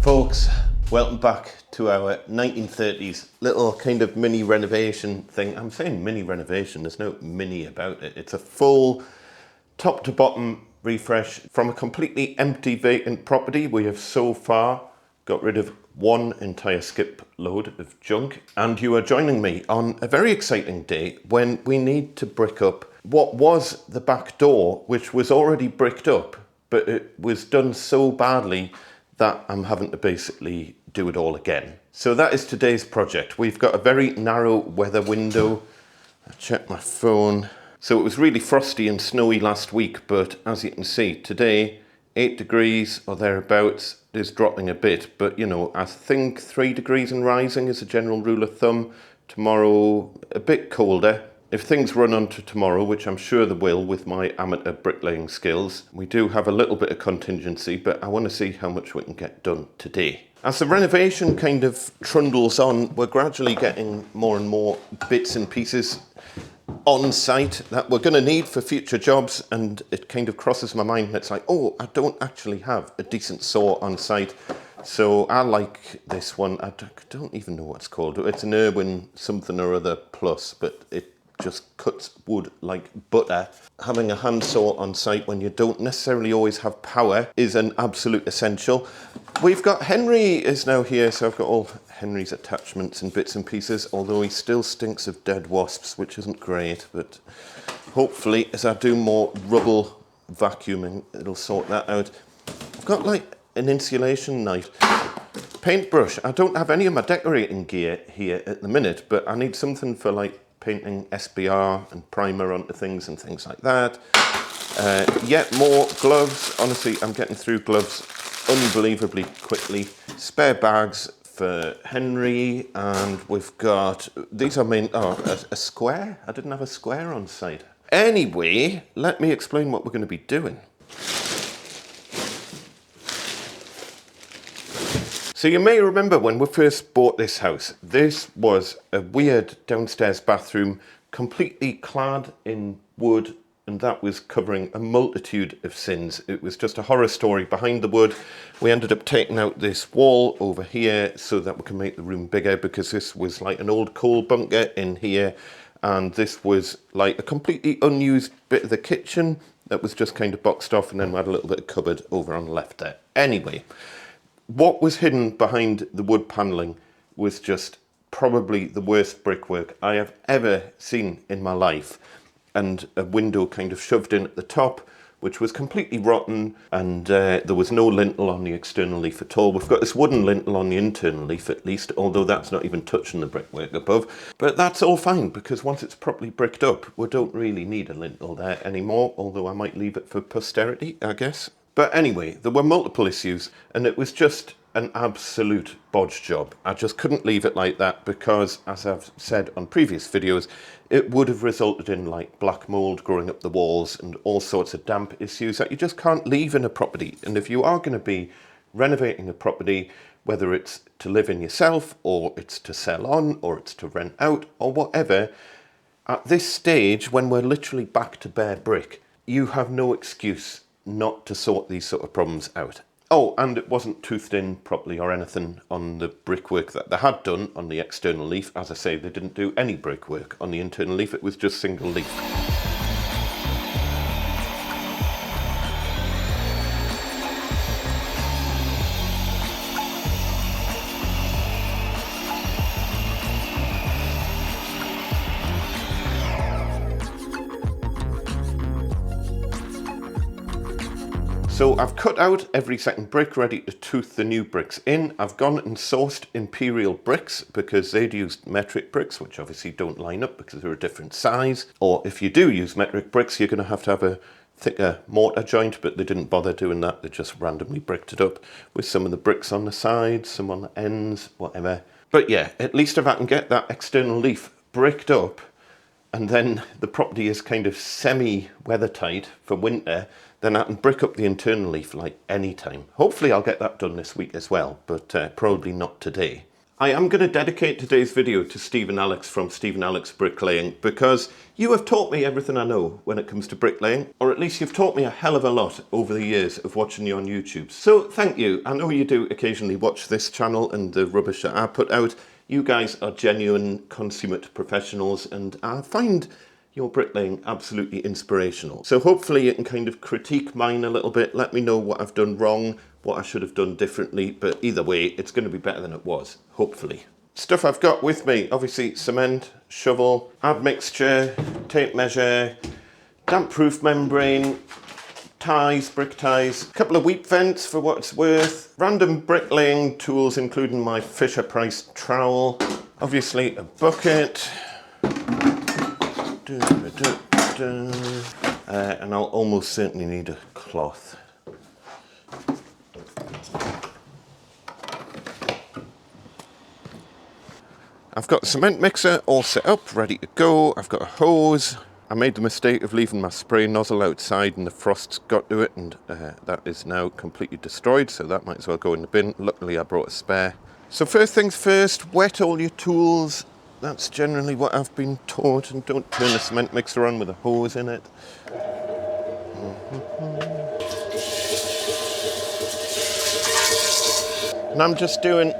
Folks, welcome back to our 1930s little kind of mini renovation thing. I'm saying mini renovation, there's no mini about it. It's a full top to bottom refresh from a completely empty vacant property. We have so far got rid of one entire skip load of junk, and you are joining me on a very exciting day when we need to brick up what was the back door, which was already bricked up, but it was done so badly that I'm having to basically do it all again. So that is today's project. We've got a very narrow weather window. I checked my phone. So it was really frosty and snowy last week, but as you can see, today, 8 degrees or thereabouts, is dropping a bit. But you know, I think 3 degrees and rising is a general rule of thumb. Tomorrow, a bit colder. If things run on to tomorrow, which I'm sure they will with my amateur bricklaying skills, we do have a little bit of contingency, but I want to see how much we can get done today. As the renovation kind of trundles on, we're gradually getting more and more bits and pieces on site that we're going to need for future jobs, and it kind of crosses my mind and it's like, oh, I don't actually have a decent saw on site. So I like this one. I don't even know what it's called. It's an Irwin something or other plus, but it just cuts wood like butter. Having a handsaw on site when you don't necessarily always have power is an absolute essential. We've got Henry is now here, so I've got all Henry's attachments and bits and pieces, although he still stinks of dead wasps, which isn't great, but hopefully as I do more rubble vacuuming, it'll sort that out. I've got like an insulation knife. Paintbrush. I don't have any of my decorating gear here at the minute, but I need something for like painting SBR and primer onto things and things like that. Yet more gloves. Honestly, I'm getting through gloves unbelievably quickly. Spare bags for Henry, and we've got, these are a square? I didn't have a square on site. Anyway, let me explain what we're going to be doing. So you may remember when we first bought this house, this was a weird downstairs bathroom, completely clad in wood, and that was covering a multitude of sins. It was just a horror story behind the wood. We ended up taking out this wall over here so that we can make the room bigger, because this was like an old coal bunker in here, and this was like a completely unused bit of the kitchen that was just kind of boxed off, and then we had a little bit of cupboard over on the left there. Anyway, what was hidden behind the wood panelling was just probably the worst brickwork I have ever seen in my life. And a window kind of shoved in at the top, which was completely rotten, and there was no lintel on the external leaf at all. We've got this wooden lintel on the internal leaf at least, although that's not even touching the brickwork above. But that's all fine, because once it's properly bricked up, we don't really need a lintel there anymore, although I might leave it for posterity, I guess. But anyway, there were multiple issues, and it was just an absolute bodge job. I just couldn't leave it like that, because, as I've said on previous videos, it would have resulted in like black mold growing up the walls and all sorts of damp issues that you just can't leave in a property. And if you are going to be renovating a property, whether it's to live in yourself, or it's to sell on, or it's to rent out, or whatever, at this stage, when we're literally back to bare brick, you have no excuse not to sort these sort of problems out. Oh, and it wasn't toothed in properly or anything on the brickwork that they had done on the external leaf. As I say, they didn't do any brickwork on the internal leaf, it was just single leaf. So I've cut out every second brick ready to tooth the new bricks in. I've gone and sourced imperial bricks because they'd used metric bricks, which obviously don't line up because they're a different size. Or if you do use metric bricks, you're going to have a thicker mortar joint, but they didn't bother doing that. They just randomly bricked it up with some of the bricks on the sides, some on the ends, whatever. But yeah, at least if I can get that external leaf bricked up, and then the property is kind of semi-weathertight for winter, then I can brick up the internal leaf like any time. Hopefully I'll get that done this week as well, but probably not today. I am going to dedicate today's video to Steve and Alex from Steve and Alex Bricklaying, because you have taught me everything I know when it comes to bricklaying, or at least you've taught me a hell of a lot over the years of watching you on YouTube. So thank you. I know you do occasionally watch this channel and the rubbish that I put out. You guys are genuine consummate professionals, and I find your bricklaying absolutely inspirational. So hopefully you can kind of critique mine a little bit, let me know what I've done wrong, what I should have done differently, but either way, it's going to be better than it was, hopefully. Stuff I've got with me, obviously cement, shovel, admixture, tape measure, damp-proof membrane, ties, brick ties, a couple of wheat vents for what it's worth, random bricklaying tools including my Fisher-Price trowel, obviously a bucket, and I'll almost certainly need a cloth. I've got a cement mixer all set up, ready to go. I've got a hose. I made the mistake of leaving my spray nozzle outside and the frost's got to it, and that is now completely destroyed, so that might as well go in the bin. Luckily I brought a spare. So first things first, wet all your tools. That's generally what I've been taught, and don't turn the cement mixer on with a hose in it. And I'm just doing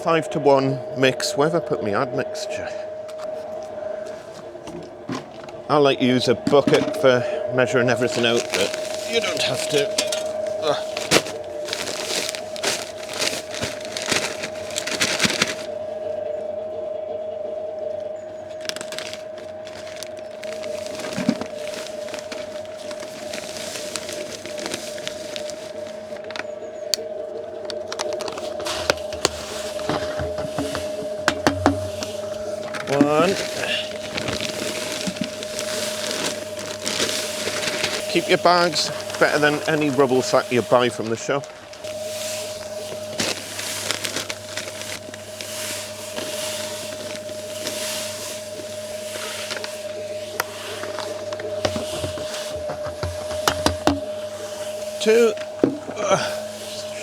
5-to-1 mix. Where have I put my admixture? I like to use a bucket for measuring everything out, but you don't have to. One. Keep your bags better than any rubble sack you buy from the shop. Two.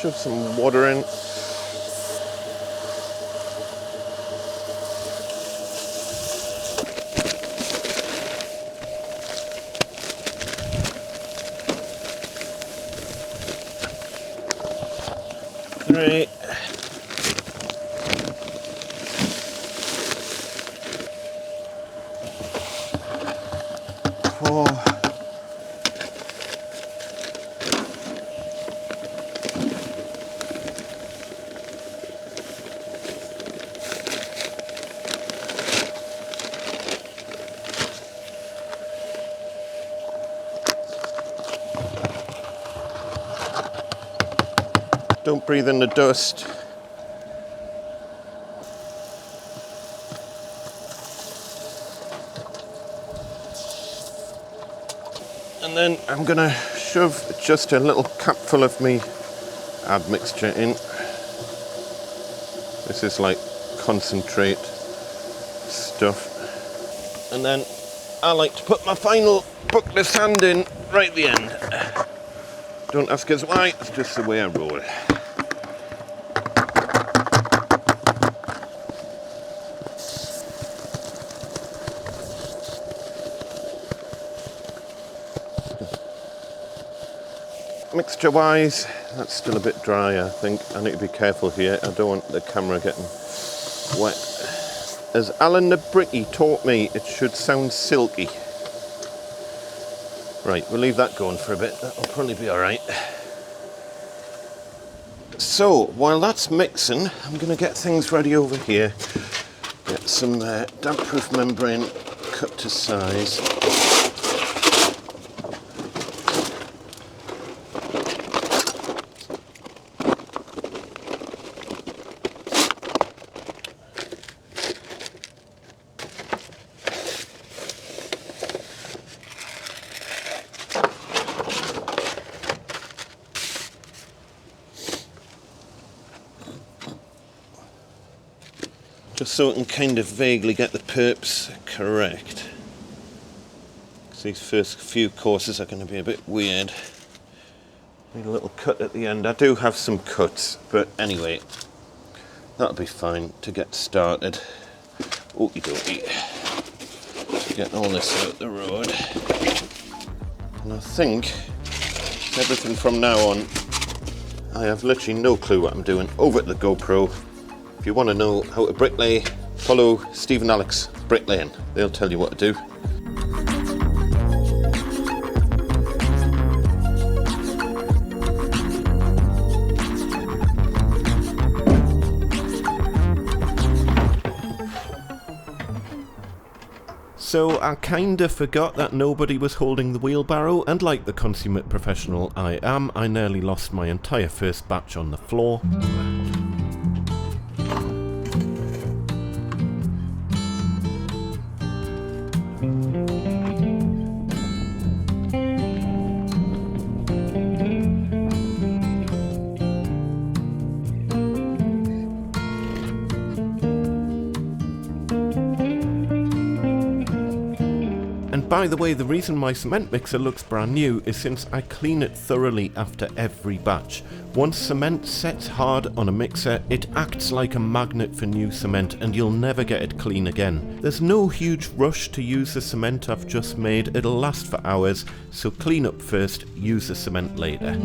Shove some water in. Three. 4. Don't breathe in the dust. And then I'm gonna shove just a little capful of me admixture in. This is like concentrate stuff. And then I like to put my final bookless hand in right at the end. Don't ask us why, it's just the way I roll. Mixture wise, that's still a bit dry, I think. I need to be careful here. I don't want the camera getting wet. As Alan the Bricky taught me, it should sound silky. Right, we'll leave that going for a bit. That'll probably be all right. So, while that's mixing, I'm going to get things ready over here. Get some damp-proof membrane cut to size. just so I can kind of vaguely get the perps correct. Because these first few courses are going to be a bit weird. Need a little cut at the end. I do have some cuts, but anyway, that'll be fine to get started. Okie dokie. Get all this out the road. And I think everything from now on, I have literally no clue what I'm doing. Over at the GoPro. If you want to know how to bricklay, follow Steve and Alex Bricklaying. They'll tell you what to do. So I kinda forgot that nobody was holding the wheelbarrow, and like the consummate professional I am, I nearly lost my entire first batch on the floor. By the way, the reason my cement mixer looks brand new is since I clean it thoroughly after every batch. Once cement sets hard on a mixer, it acts like a magnet for new cement and you'll never get it clean again. There's no huge rush to use the cement I've just made, it'll last for hours, so clean up first, use the cement later.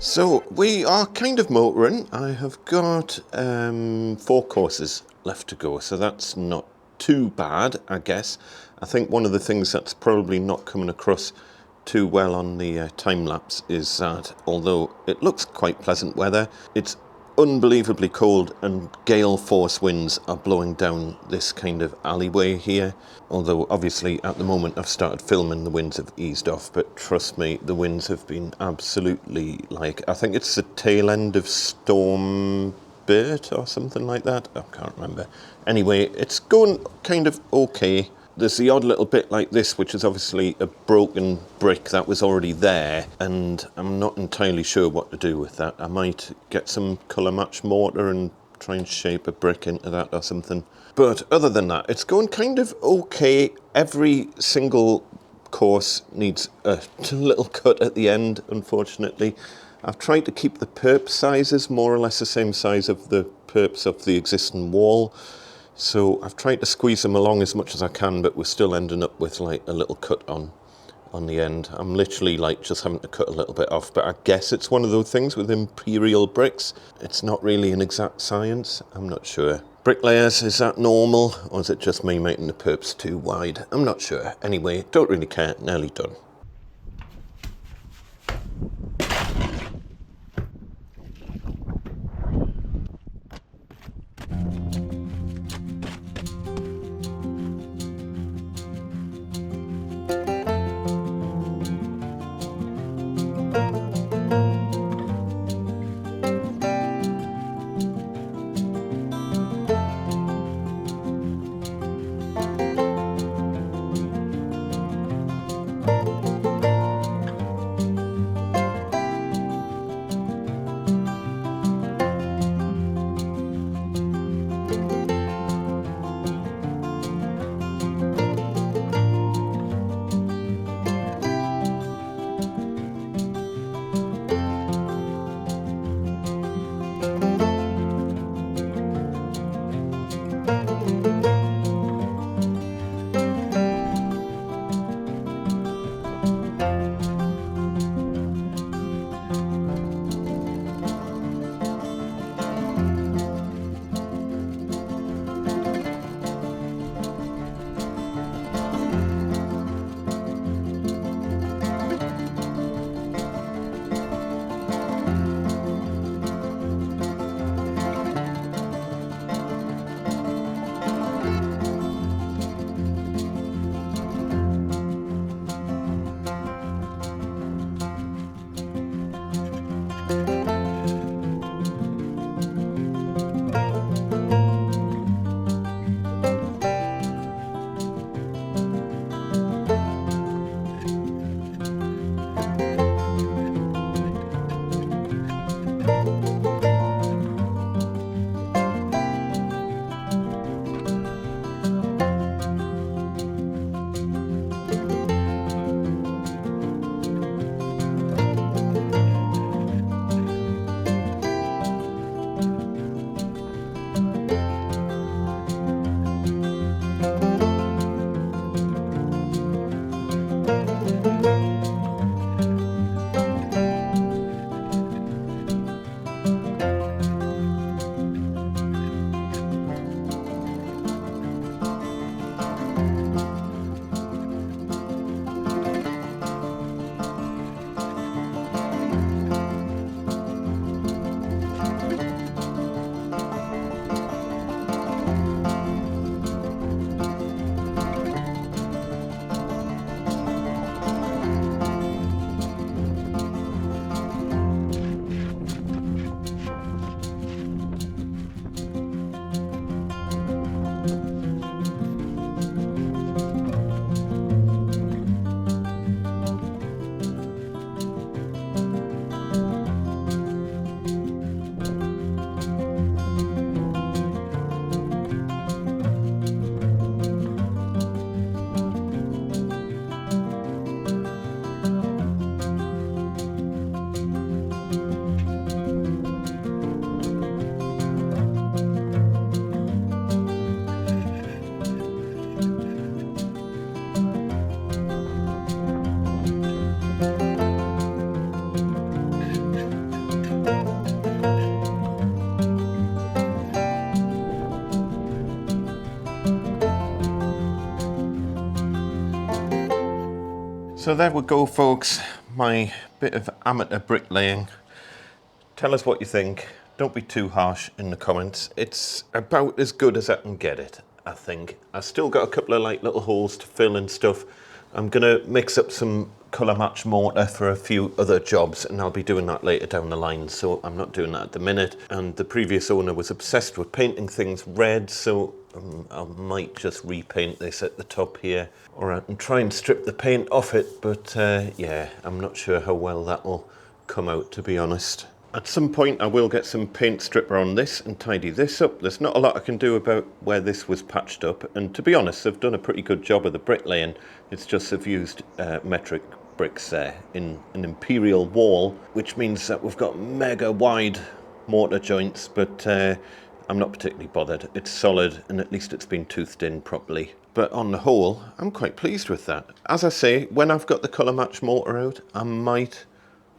So we are kind of motoring. I have got 4 courses left to go, so that's not too bad, I guess. I think one of the things that's probably not coming across too well on the time-lapse is that although it looks quite pleasant weather, it's unbelievably cold and gale force winds are blowing down this kind of alleyway here. Although obviously at the moment I've started filming, the winds have eased off, but trust me, the winds have been absolutely, like, I think it's the tail end of Storm Bert or something like that. I can't remember. Anyway, it's going kind of okay. There's the odd little bit like this, which is obviously a broken brick that was already there, and I'm not entirely sure what to do with that. I might get some colour match mortar and try and shape a brick into that or something. But other than that, it's going kind of okay. Every single course needs a little cut at the end, unfortunately. I've tried to keep the perp sizes more or less the same size of the perps of the existing wall. So I've tried to squeeze them along as much as I can, but we're still ending up with like a little cut on the end. I'm literally like just having to cut a little bit off, but I guess it's one of those things with imperial bricks. It's not really an exact science. I'm not sure. Bricklayers, is that normal? Or is it just me making the perps too wide? I'm not sure. Anyway, don't really care. Nearly done. So there we go, folks, my bit of amateur bricklaying. Tell us what you think. Don't be too harsh in the comments. It's about as good as I can get it, I think. I've still got a couple of like little holes to fill and stuff. I'm gonna mix up some colour match mortar for a few other jobs, and I'll be doing that later down the line, so I'm not doing that at the minute. And the previous owner was obsessed with painting things red, so I might just repaint this at the top here, or I can try and strip the paint off it, but yeah, I'm not sure how well that will come out, to be honest. At some point I will get some paint stripper on this and tidy this up. There's not a lot I can do about where this was patched up, and to be honest, they've done a pretty good job of the bricklaying. It's just they've used metric bricks there in an imperial wall, which means that we've got mega wide mortar joints, but I'm not particularly bothered. It's solid, and at least it's been toothed in properly. But on the whole, I'm quite pleased with that. As I say, when I've got the colour match mortar out, I might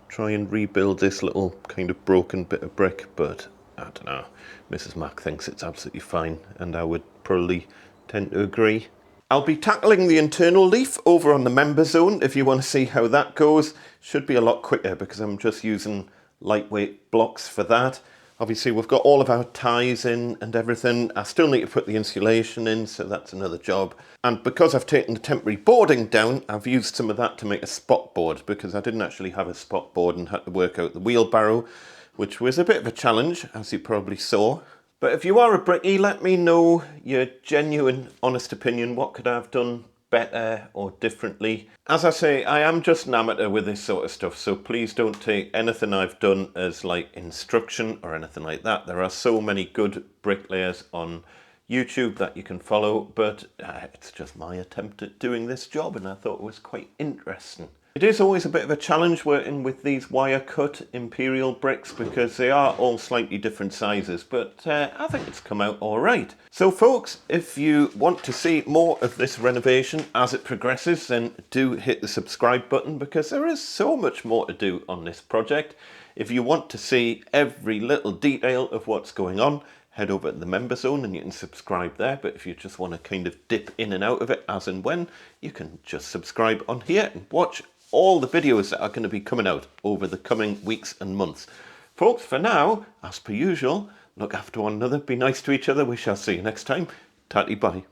try and rebuild this little kind of broken bit of brick, but I don't know. Mrs. Mac thinks it's absolutely fine, and I would probably tend to agree. I'll be tackling the internal leaf over on the member zone if you want to see how that goes. Should be a lot quicker because I'm just using lightweight blocks for that. Obviously we've got all of our ties in and everything. I still need to put the insulation in, so that's another job. And because I've taken the temporary boarding down, I've used some of that to make a spot board, because I didn't actually have a spot board and had to work out the wheelbarrow, which was a bit of a challenge, as you probably saw. But if you are a brickie, let me know your genuine, honest opinion. What could I have done better or differently? As I say, I am just an amateur with this sort of stuff, so please don't take anything I've done as like instruction or anything like that. There are so many good bricklayers on YouTube that you can follow, but it's just my attempt at doing this job, and I thought it was quite interesting. It is always a bit of a challenge working with these wire cut imperial bricks, because they are all slightly different sizes, but I think it's come out all right. So folks, if you want to see more of this renovation as it progresses, then do hit the subscribe button, because there is so much more to do on this project. If you want to see every little detail of what's going on, head over to the member zone and you can subscribe there. But if you just want to kind of dip in and out of it as and when, you can just subscribe on here and watch all the videos that are going to be coming out over the coming weeks and months. Folks, for now, as per usual, look after one another, be nice to each other. We shall see you next time. Tatty bye.